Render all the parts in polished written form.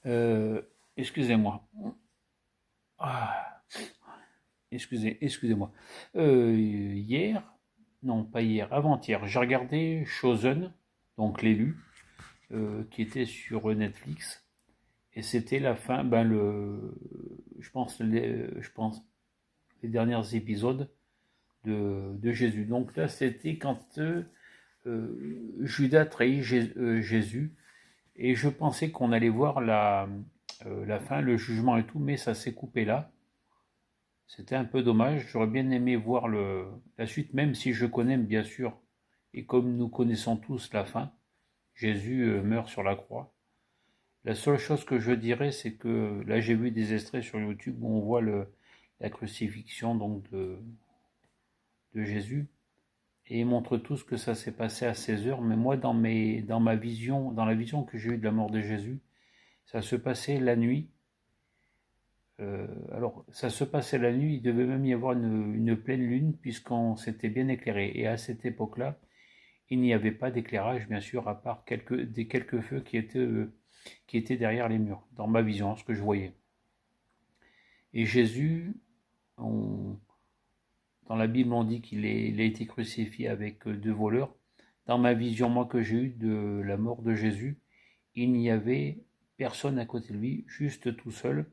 Euh, excusez-moi. Ah, excusez-moi. Hier, non pas hier, avant-hier, j'ai regardé Chosen, donc l'élu, qui était sur Netflix, et c'était la fin, je pense les derniers épisodes de Jésus. Donc là, c'était quand Judas trahit Jésus, et je pensais qu'on allait voir la fin, le jugement et tout, mais ça s'est coupé là. C'était un peu dommage. J'aurais bien aimé voir la suite, même si je connais bien sûr, et comme nous connaissons tous la fin, Jésus meurt sur la croix. La seule chose que je dirais, c'est que là j'ai vu des extraits sur YouTube où on voit la crucifixion donc de Jésus, et ils montrent tous que ça s'est passé à 16 heures, mais moi dans ma vision, dans la vision que j'ai eue de la mort de Jésus, ça se passait la nuit. Alors, ça se passait la nuit, il devait même y avoir une pleine lune, puisqu'on s'était bien éclairé. Et à cette époque-là, il n'y avait pas d'éclairage, bien sûr, à part des quelques feux qui étaient derrière les murs, dans ma vision, ce que je voyais. Et Jésus, on- dans la Bible, on dit il a été crucifié avec deux voleurs. Dans ma vision, moi, que j'ai eue de la mort de Jésus, il n'y avait personne à côté de lui, juste tout seul.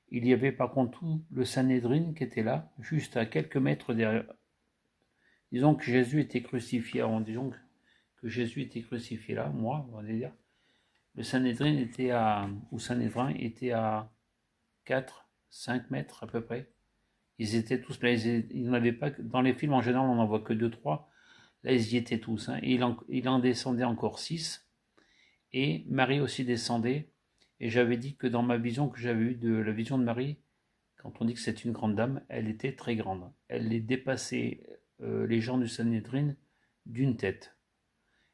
Il y avait par contre tout le Sanhédrin qui était là, juste à quelques mètres derrière. Disons que Jésus était crucifié, disons que Jésus était crucifié là, moi, on va dire. Le Sanhédrin était à 4, 5 mètres à peu près. Ils étaient tous là, ils n'en avaient pas, dans les films en général on n'en voit que 2, 3. Là ils y étaient tous, hein. Et il en descendait encore 6. Et Marie aussi descendait. Et j'avais dit que dans ma vision que j'avais eue de la vision de Marie, quand on dit que c'est une grande dame, elle était très grande. Elle les dépassait, les gens du Sanhédrin, d'une tête.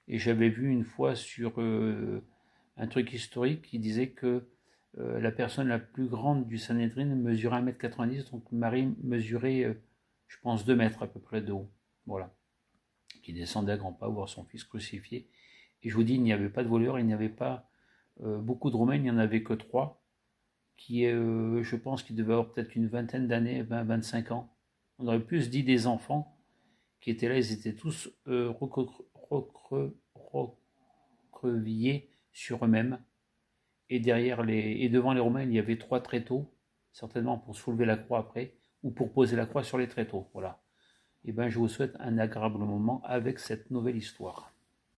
Et j'avais vu une fois sur un truc historique qui disait que la personne la plus grande du Sanhédrin mesurait 1,90 m, donc Marie mesurait, je pense, 2 mètres à peu près de haut. Voilà. Qui descendait à grands pas voir son fils crucifié. Et je vous dis, il n'y avait pas de voleurs, il n'y avait pas beaucoup de Romains, il n'y en avait que 3 qui est, je pense qu'il devait avoir peut-être une vingtaine d'années, 20, 25 ans. On aurait plus dit des enfants qui étaient là, ils étaient tous recroquevillés sur eux-mêmes. Et devant les Romains, il y avait 3 tréteaux, certainement pour soulever la croix après, ou pour poser la croix sur les tréteaux. Voilà. Et ben, je vous souhaite un agréable moment avec cette nouvelle histoire.